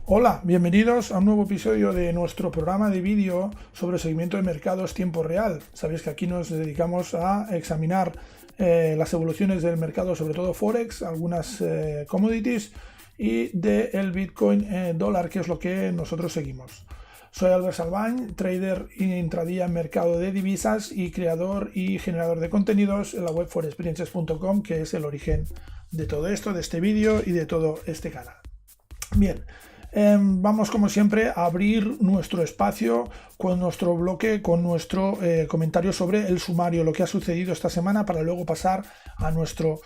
Hola, bienvenidos a un nuevo episodio de nuestro programa de vídeo sobre seguimiento de mercados tiempo real. Sabéis que aquí nos dedicamos a examinar las evoluciones del mercado, sobre todo Forex, algunas commodities y del Bitcoin dólar, que es lo que nosotros seguimos. Soy Albert Salvañ, trader intradía en mercado de divisas y creador y generador de contenidos en la web forexperiences.com, que es el origen de todo esto, de este vídeo y de todo este canal. Bien, vamos como siempre a abrir nuestro espacio con nuestro bloque, con nuestro comentario sobre el sumario, lo que ha sucedido esta semana, para luego pasar a nuestro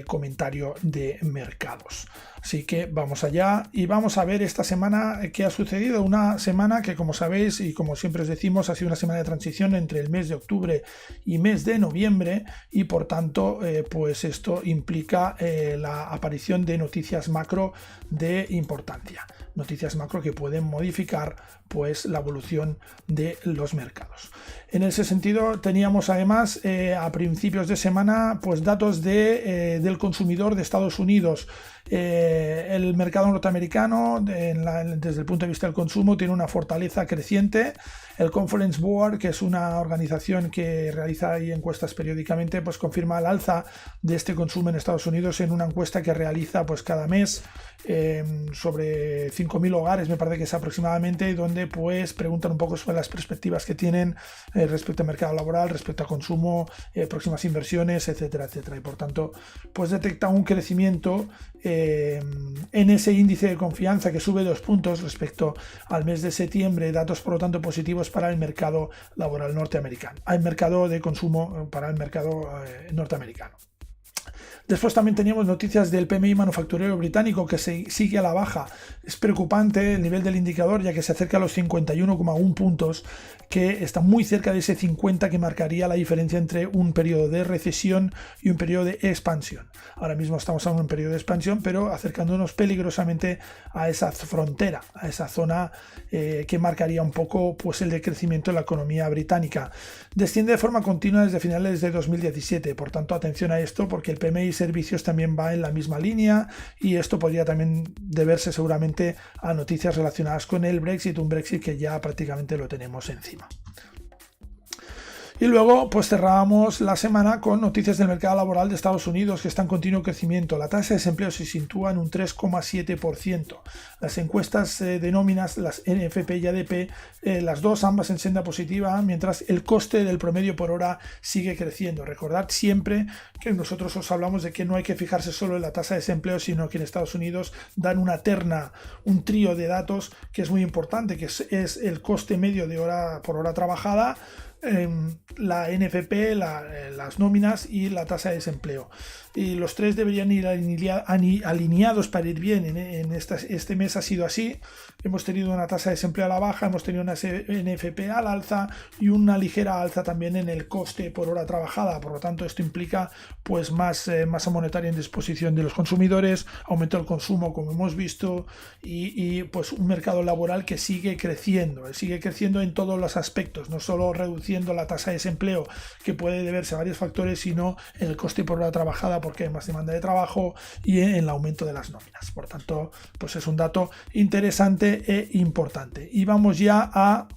comentario de mercados. Así que vamos allá y vamos a ver esta semana qué ha sucedido. Una semana que, como sabéis y como siempre os decimos, ha sido una semana de transición entre el mes de octubre y mes de noviembre, y por tanto pues esto implica la aparición de noticias macro de importancia, noticias macro que pueden modificar pues la evolución de los mercados. En ese sentido teníamos además a principios de semana pues datos del consumidor de Estados Unidos. El mercado norteamericano desde el punto de vista del consumo tiene una fortaleza creciente. El Conference Board, que es una organización que realiza ahí encuestas periódicamente, pues confirma el alza de este consumo en Estados Unidos en una encuesta que realiza pues cada mes sobre 5.000 hogares, me parece que es aproximadamente, donde pues preguntan un poco sobre las perspectivas que tienen respecto al mercado laboral, respecto a consumo, próximas inversiones, etcétera, etcétera. Y por tanto pues detecta un crecimiento en ese índice de confianza, que sube 2 puntos respecto al mes de septiembre, datos por lo tanto positivos para el mercado laboral norteamericano, el mercado de consumo para el mercado norteamericano. Después también teníamos noticias del PMI manufacturero británico, que sigue a la baja. Es preocupante el nivel del indicador, ya que se acerca a los 51,1 puntos, que está muy cerca de ese 50 que marcaría la diferencia entre un periodo de recesión y un periodo de expansión. Ahora mismo estamos en un periodo de expansión, pero acercándonos peligrosamente a esa frontera, a esa zona que marcaría un poco pues el decrecimiento de la economía británica. Desciende de forma continua desde finales de 2017, por tanto atención a esto, porque el PMI servicios también va en la misma línea, y esto podría también deberse seguramente a noticias relacionadas con el Brexit, un Brexit que ya prácticamente lo tenemos encima. Y luego pues cerrábamos la semana con noticias del mercado laboral de Estados Unidos, que está en continuo crecimiento. La tasa de desempleo se sitúa en un 3,7%. Las encuestas de nóminas, las NFP y ADP, las dos ambas en senda positiva, mientras el coste del promedio por hora sigue creciendo. Recordad siempre que nosotros os hablamos de que no hay que fijarse solo en la tasa de desempleo, sino que en Estados Unidos dan una terna, un trío de datos que es muy importante, que es el coste medio de hora por hora trabajada, la NFP, las nóminas y la tasa de desempleo. Y los tres deberían ir alineados para ir bien. Este mes ha sido así. Hemos tenido una tasa de desempleo a la baja, hemos tenido una NFP al alza y una ligera alza también en el coste por hora trabajada. Por lo tanto, esto implica pues más masa monetaria en disposición de los consumidores, aumento del consumo, como hemos visto, y pues un mercado laboral que sigue creciendo en todos los aspectos, no solo reduciendo la tasa de desempleo, que puede deberse a varios factores, sino en el coste por hora trabajada, porque hay más demanda de trabajo, y en el aumento de las nóminas. Por tanto, pues es un dato interesante e importante. Y vamos ya a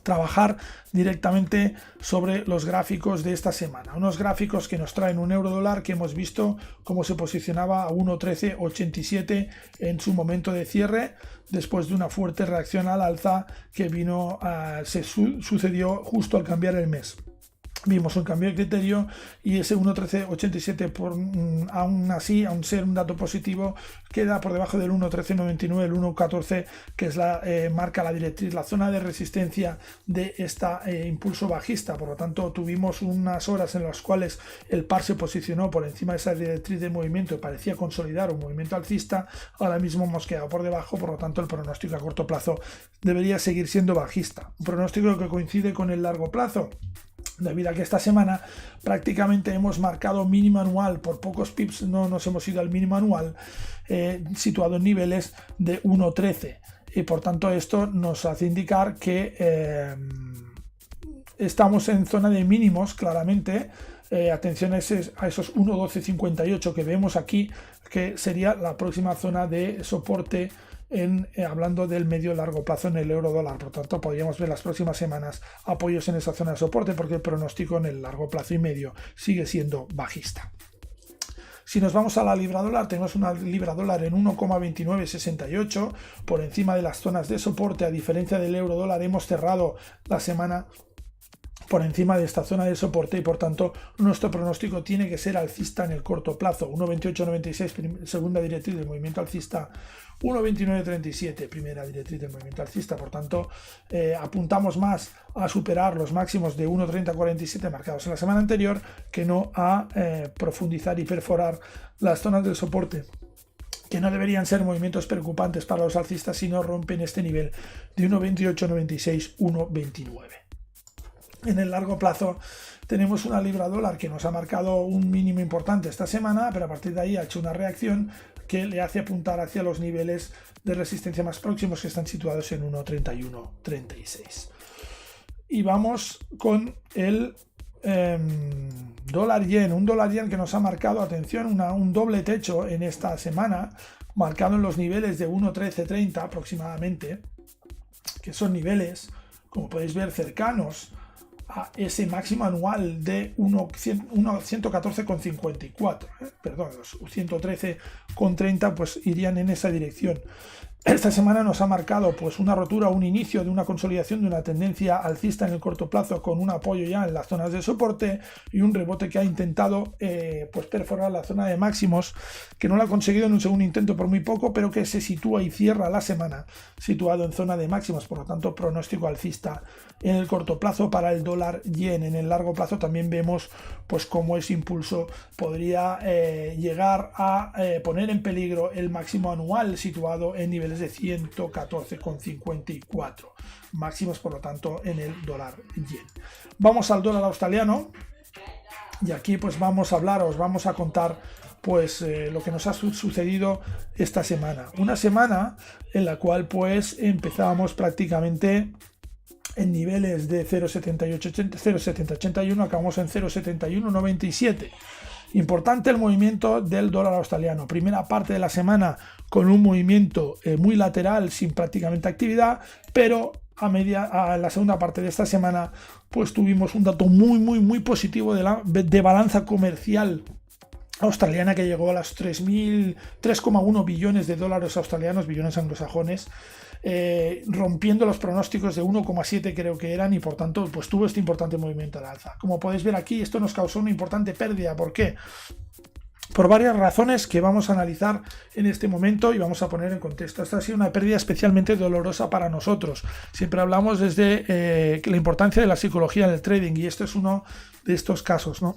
trabajar directamente sobre los gráficos de esta semana. Unos gráficos que nos traen un euro dólar que hemos visto cómo se posicionaba a 1.1387 en su momento de cierre, después de una fuerte reacción al alza que sucedió justo al cambiar el mes. Vimos un cambio de criterio y ese 1.1387 aún así, aún ser un dato positivo, queda por debajo del 1.1399, el 1.14, que es marca la directriz, la zona de resistencia de este impulso bajista. Por lo tanto, tuvimos unas horas en las cuales el par se posicionó por encima de esa directriz de movimiento y parecía consolidar un movimiento alcista. Ahora mismo hemos quedado por debajo, por lo tanto el pronóstico a corto plazo debería seguir siendo bajista. Un pronóstico que coincide con el largo plazo, debido a que esta semana prácticamente hemos marcado mínimo anual, por pocos pips no nos hemos ido al mínimo anual, situado en niveles de 1.13, y por tanto esto nos hace indicar que estamos en zona de mínimos claramente. Atención a esos 1.1258 que vemos aquí, que sería la próxima zona de soporte hablando del medio largo plazo en el euro dólar. Por lo tanto, podríamos ver las próximas semanas apoyos en esa zona de soporte, porque el pronóstico en el largo plazo y medio sigue siendo bajista. Si nos vamos a la libra dólar, tenemos una libra dólar en 1,2968 por encima de las zonas de soporte. A diferencia del euro dólar, hemos cerrado la semana por encima de esta zona de soporte y por tanto nuestro pronóstico tiene que ser alcista en el corto plazo. 1,2896 segunda directriz del movimiento alcista, 1,2937 primera directriz del movimiento alcista. Por tanto, apuntamos más a superar los máximos de 1,3047 marcados en la semana anterior que no a profundizar y perforar las zonas del soporte, que no deberían ser movimientos preocupantes para los alcistas si no rompen este nivel de 1,2896, 1,29. En el largo plazo tenemos una libra dólar que nos ha marcado un mínimo importante esta semana, pero a partir de ahí ha hecho una reacción que le hace apuntar hacia los niveles de resistencia más próximos, que están situados en 1,3136. Y vamos con el dólar yen, un dólar yen que nos ha marcado, atención, un doble techo en esta semana, marcado en los niveles de 1,1330 aproximadamente, que son niveles, como podéis ver, cercanos a ese máximo anual de 114,54, perdón, los 113,30 pues irían en esa dirección. Esta semana nos ha marcado pues una rotura, un inicio de una consolidación de una tendencia alcista en el corto plazo, con un apoyo ya en las zonas de soporte y un rebote que ha intentado pues perforar la zona de máximos, que no lo ha conseguido en un segundo intento por muy poco, pero que se sitúa y cierra la semana situado en zona de máximos. Por lo tanto, pronóstico alcista en el corto plazo para el dólar yen. En el largo plazo también vemos pues cómo ese impulso podría llegar a poner en peligro el máximo anual situado en niveles de 114,54 máximos, por lo tanto, en el dólar yen. Vamos al dólar australiano y aquí pues vamos a hablar, os vamos a contar pues lo que nos ha sucedido esta semana. Una semana en la cual pues empezábamos prácticamente en niveles de 0,7081, acabamos en 0,7197. Importante el movimiento del dólar australiano. Primera parte de la semana con un movimiento muy lateral, sin prácticamente actividad, pero a la segunda parte de esta semana pues tuvimos un dato muy positivo de balanza comercial australiana, que llegó a los 3,1 billones de dólares australianos, billones anglosajones, rompiendo los pronósticos de 1,7 creo que eran, y por tanto pues tuvo este importante movimiento al alza. Como podéis ver aquí, esto nos causó una importante pérdida. ¿Por qué? Por varias razones que vamos a analizar en este momento y vamos a poner en contexto. Esta ha sido una pérdida especialmente dolorosa para nosotros. Siempre hablamos desde la importancia de la psicología en el trading, y esto es uno de estos casos, ¿no?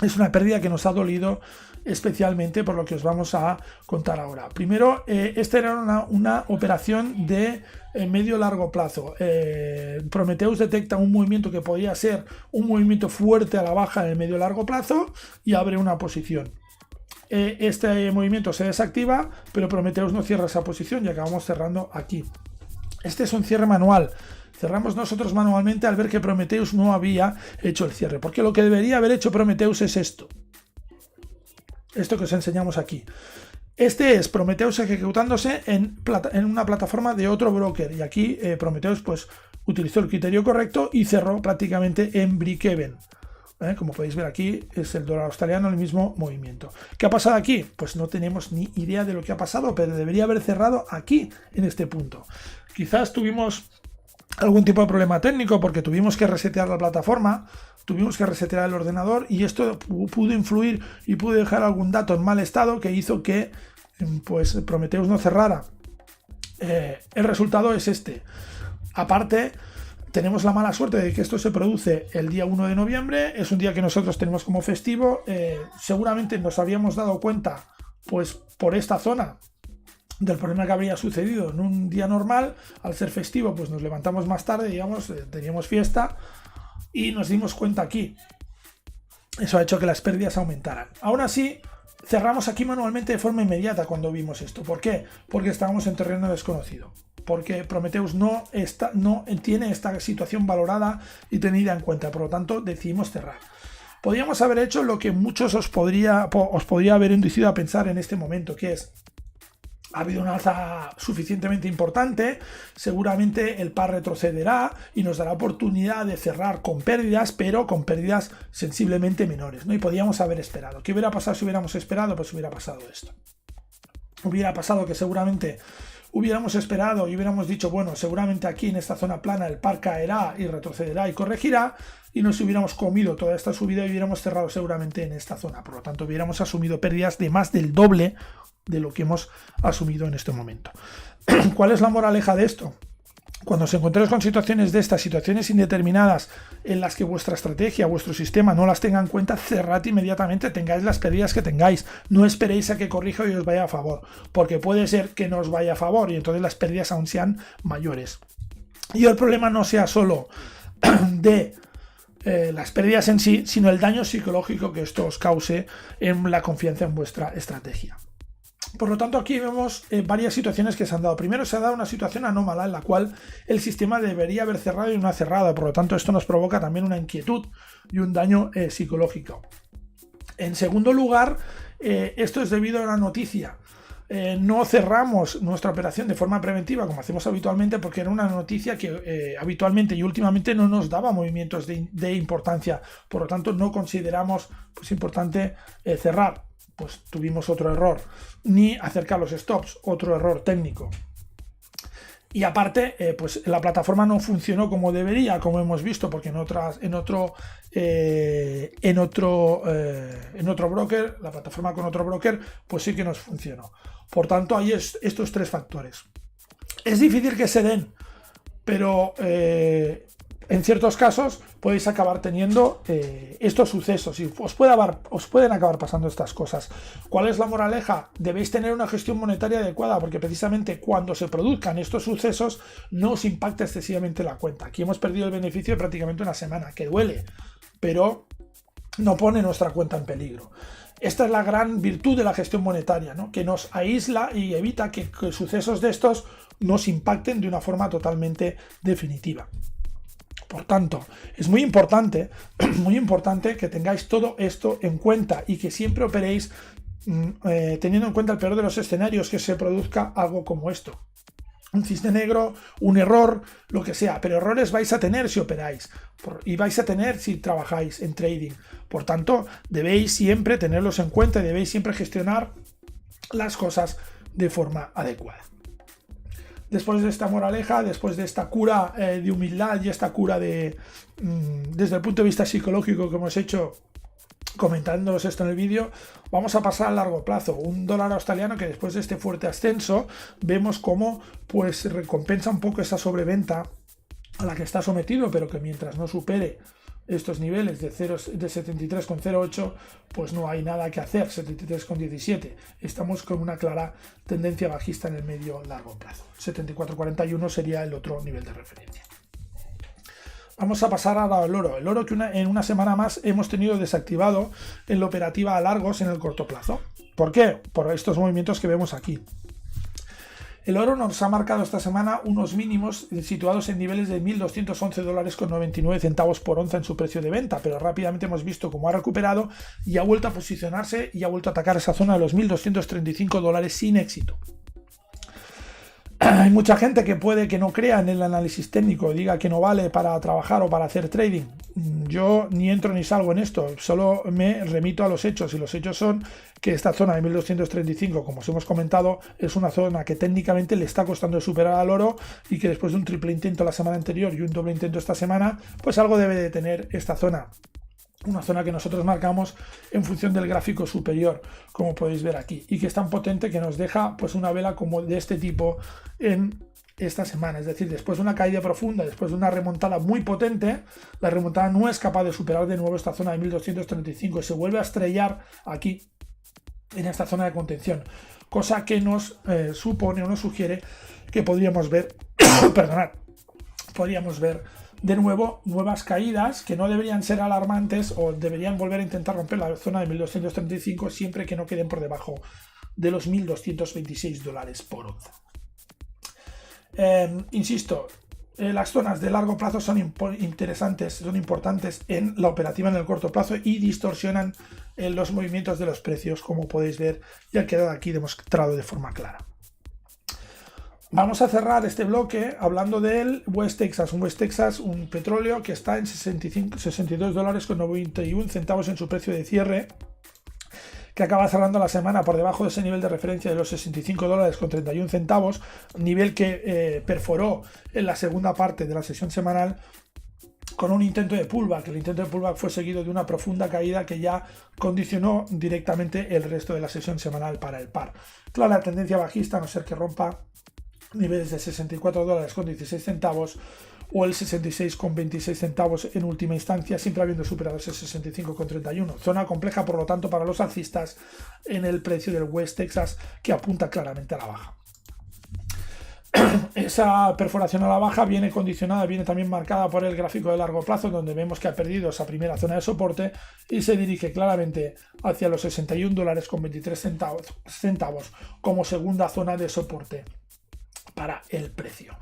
Es una pérdida que nos ha dolido especialmente por lo que os vamos a contar ahora. Primero, esta era una operación de medio largo plazo. Prometheus detecta un movimiento que podría ser un movimiento fuerte a la baja en el medio largo plazo y abre una posición. Este movimiento se desactiva, pero Prometheus no cierra esa posición y acabamos cerrando aquí. Este es un cierre manual. Cerramos nosotros manualmente al ver que Prometheus no había hecho el cierre, porque lo que debería haber hecho Prometheus es esto que os enseñamos aquí. Este es Prometheus ejecutándose en una plataforma de otro broker, y aquí Prometheus pues utilizó el criterio correcto y cerró prácticamente en break-even. Como podéis ver aquí, es el dólar australiano, el mismo movimiento. ¿Qué ha pasado aquí? Pues no tenemos ni idea de lo que ha pasado, pero debería haber cerrado aquí, en este punto. Quizás tuvimos algún tipo de problema técnico porque tuvimos que resetear la plataforma, tuvimos que resetear el ordenador, y esto pudo influir y pudo dejar algún dato en mal estado que hizo que pues Prometheus no cerrara. El resultado es este. Aparte, tenemos la mala suerte de que esto se produce el día 1 de noviembre, es un día que nosotros tenemos como festivo. Seguramente nos habíamos dado cuenta pues por esta zona del problema que habría sucedido en un día normal. Al ser festivo pues nos levantamos más tarde, digamos, teníamos fiesta y nos dimos cuenta aquí. Eso ha hecho que las pérdidas aumentaran. Aún así, cerramos aquí manualmente de forma inmediata cuando vimos esto. ¿Por qué? Porque estábamos en terreno desconocido. Porque Prometheus no tiene esta situación valorada y tenida en cuenta. Por lo tanto, decidimos cerrar. Podríamos haber hecho lo que muchos os podría haber inducido a pensar en este momento, que es: ha habido una alza suficientemente importante, seguramente el par retrocederá y nos dará oportunidad de cerrar con pérdidas, pero con pérdidas sensiblemente menores, ¿no? Y podíamos haber esperado. ¿Qué hubiera pasado si hubiéramos esperado? Pues hubiera pasado esto. Hubiera pasado que seguramente hubiéramos esperado y hubiéramos dicho, bueno, seguramente aquí en esta zona plana el par caerá y retrocederá y corregirá, y nos hubiéramos comido toda esta subida y hubiéramos cerrado seguramente en esta zona. Por lo tanto, hubiéramos asumido pérdidas de más del doble de lo que hemos asumido en este momento. ¿Cuál es la moraleja de esto? Cuando os encontréis con situaciones de estas, situaciones indeterminadas en las que vuestra estrategia, vuestro sistema no las tenga en cuenta, cerrad inmediatamente, tengáis las pérdidas que tengáis. No esperéis a que corrija y os vaya a favor, porque puede ser que no os vaya a favor y entonces las pérdidas aún sean mayores. Y el problema no sea solo de las pérdidas en sí, sino el daño psicológico que esto os cause en la confianza en vuestra estrategia. Por lo tanto, aquí vemos varias situaciones que se han dado. Primero, se ha dado una situación anómala en la cual el sistema debería haber cerrado y no ha cerrado. Por lo tanto, esto nos provoca también una inquietud y un daño psicológico. En segundo lugar, esto es debido a una noticia. No cerramos nuestra operación de forma preventiva como hacemos habitualmente, porque era una noticia que habitualmente y últimamente no nos daba movimientos de importancia. Por lo tanto, no consideramos pues importante cerrar. Pues tuvimos otro error, ni acercar los stops, otro error técnico. Y aparte, pues la plataforma no funcionó como debería, como hemos visto, porque en otro broker, la plataforma con otro broker, pues sí que nos funcionó. Por tanto, hay estos tres factores. Es difícil que se den, pero en ciertos casos podéis acabar teniendo estos sucesos y os pueden acabar pasando estas cosas. ¿Cuál es la moraleja? Debéis tener una gestión monetaria adecuada, porque precisamente cuando se produzcan estos sucesos no os impacta excesivamente la cuenta. Aquí hemos perdido el beneficio de prácticamente una semana, que duele, pero no pone nuestra cuenta en peligro. Esta es la gran virtud de la gestión monetaria, ¿no? Que nos aísla y evita que sucesos de estos nos impacten de una forma totalmente definitiva. Por tanto, es muy importante que tengáis todo esto en cuenta y que siempre operéis teniendo en cuenta el peor de los escenarios, que se produzca algo como esto. Un cisne negro, un error, lo que sea, pero errores vais a tener si operáis y vais a tener si trabajáis en trading. Por tanto, debéis siempre tenerlos en cuenta y debéis siempre gestionar las cosas de forma adecuada. Después de esta moraleja, después de esta cura de humildad y esta cura desde el punto de vista psicológico que hemos hecho comentándoos esto en el vídeo, vamos a pasar a largo plazo. Un dólar australiano que después de este fuerte ascenso vemos cómo pues recompensa un poco esa sobreventa a la que está sometido, pero que mientras no supere estos niveles de 73,08, pues no hay nada que hacer. 73,17, estamos con una clara tendencia bajista en el medio largo plazo. 74,41 sería el otro nivel de referencia. Vamos a pasar ahora al oro. El oro que en una semana más hemos tenido desactivado en la operativa a largos en el corto plazo. ¿Por qué? Por estos movimientos que vemos aquí. El oro nos ha marcado esta semana unos mínimos situados en niveles de $1.211,99 por onza en su precio de venta, pero rápidamente hemos visto cómo ha recuperado y ha vuelto a posicionarse y ha vuelto a atacar esa zona de los $1.235 sin éxito. Hay mucha gente que puede que no crea en el análisis técnico, diga que no vale para trabajar o para hacer trading. Yo ni entro ni salgo en esto, solo me remito a los hechos, y los hechos son que esta zona de 1235, como os hemos comentado, es una zona que técnicamente le está costando superar al oro, y que después de un triple intento la semana anterior y un doble intento esta semana, pues algo debe de tener esta zona. Una zona que nosotros marcamos en función del gráfico superior, como podéis ver aquí, y que es tan potente que nos deja pues una vela como de este tipo en esta semana. Es decir, después de una caída profunda, después de una remontada muy potente, la remontada no es capaz de superar de nuevo esta zona de 1235 y se vuelve a estrellar aquí en esta zona de contención, cosa que nos supone o nos sugiere que podríamos ver podríamos ver de nuevo nuevas caídas que no deberían ser alarmantes o deberían volver a intentar romper la zona de 1235 siempre que no queden por debajo de los $1.226 por onza. Insisto, las zonas de largo plazo son interesantes, son importantes en la operativa en el corto plazo y distorsionan los movimientos de los precios, como podéis ver y ha quedado aquí demostrado de forma clara. Vamos a cerrar este bloque hablando del West Texas, un petróleo que está en $62.91 en su precio de cierre, que acaba cerrando la semana por debajo de ese nivel de referencia de los $65.31, nivel que perforó en la segunda parte de la sesión semanal con un intento de pullback. El intento de pullback fue seguido de una profunda caída que ya condicionó directamente el resto de la sesión semanal para el par. Clara tendencia bajista, a no ser que rompa niveles de $64.16 o el 66,26 en última instancia, siempre habiendo superado ese 65,31. Zona compleja, por lo tanto, para los alcistas en el precio del West Texas, que apunta claramente a la baja. Esa perforación a la baja viene condicionada, viene también marcada por el gráfico de largo plazo, donde vemos que ha perdido esa primera zona de soporte y se dirige claramente hacia los $61.23 como segunda zona de soporte para el precio.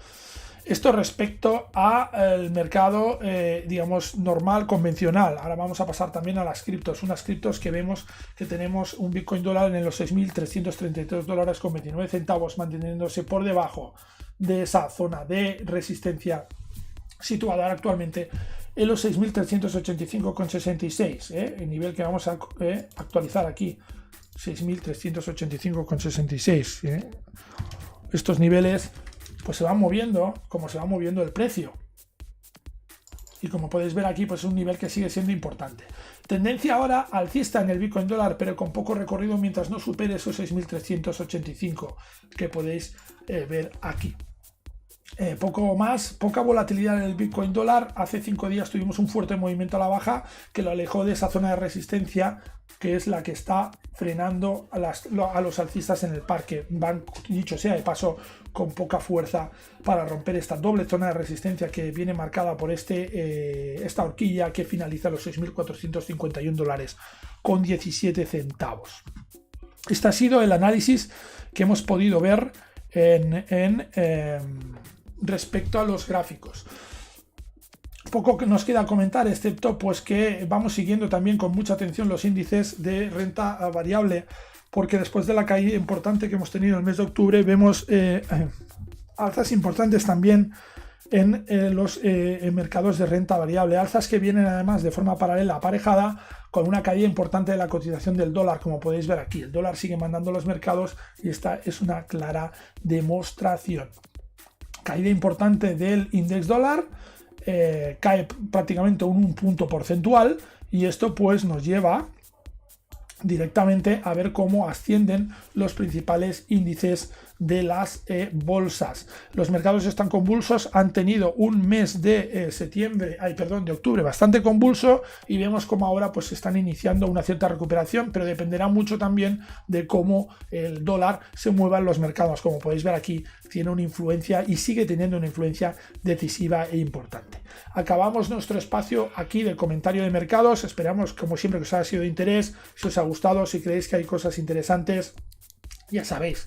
Esto respecto al mercado, digamos, normal, convencional. Ahora vamos a pasar también a las criptos. Unas criptos que vemos que tenemos un Bitcoin dólar en los $6.333,29, manteniéndose por debajo de esa zona de resistencia situada actualmente en los 6.385,66, el nivel que vamos a actualizar aquí, 6.385,66. Estos niveles pues se van moviendo como se va moviendo el precio. Y como podéis ver aquí, pues es un nivel que sigue siendo importante. Tendencia ahora alcista en el Bitcoin dólar, pero con poco recorrido mientras no supere esos 6.385 que podéis ver aquí. Poca volatilidad en el Bitcoin dólar. Hace 5 días tuvimos un fuerte movimiento a la baja que lo alejó de esa zona de resistencia, que es la que está frenando a los alcistas en el par, que van, dicho sea de paso, con poca fuerza para romper esta doble zona de resistencia que viene marcada por esta horquilla que finaliza los $6.451,17. Este ha sido el análisis que hemos podido ver respecto a los gráficos. Poco que nos queda comentar, excepto pues que vamos siguiendo también con mucha atención los índices de renta variable, porque después de la caída importante que hemos tenido el mes de octubre, vemos alzas importantes también en los mercados de renta variable, alzas que vienen además de forma paralela, aparejada con una caída importante de la cotización del dólar, como podéis ver aquí. El dólar sigue mandando los mercados y esta es una clara demostración. Caída importante del index dólar, cae prácticamente un punto porcentual, y esto pues nos lleva directamente a ver cómo ascienden los principales índices de las bolsas. Los mercados están convulsos, han tenido un mes de octubre bastante convulso, y vemos cómo ahora pues están iniciando una cierta recuperación, pero dependerá mucho también de cómo el dólar se mueva en los mercados. Como podéis ver aquí, tiene una influencia y sigue teniendo una influencia decisiva e importante. Acabamos nuestro espacio aquí del comentario de mercados. Esperamos, como siempre, que os haya sido de interés. Si os ha gustado, si creéis que hay cosas interesantes, ya sabéis,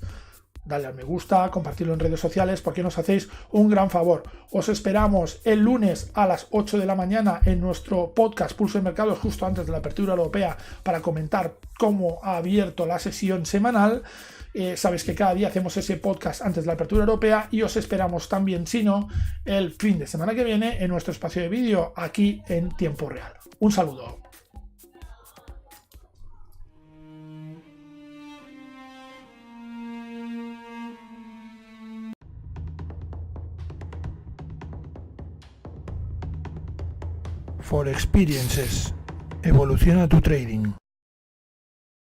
dadle al me gusta, compartirlo en redes sociales, porque nos hacéis un gran favor. Os esperamos el lunes a las 8 de la mañana en nuestro podcast Pulso de Mercados, justo antes de la apertura europea, para comentar cómo ha abierto la sesión semanal. Sabéis que cada día hacemos ese podcast antes de la apertura europea, y os esperamos también, si no, el fin de semana que viene en nuestro espacio de vídeo aquí en tiempo real. Un saludo. For Experiences. Evoluciona tu trading.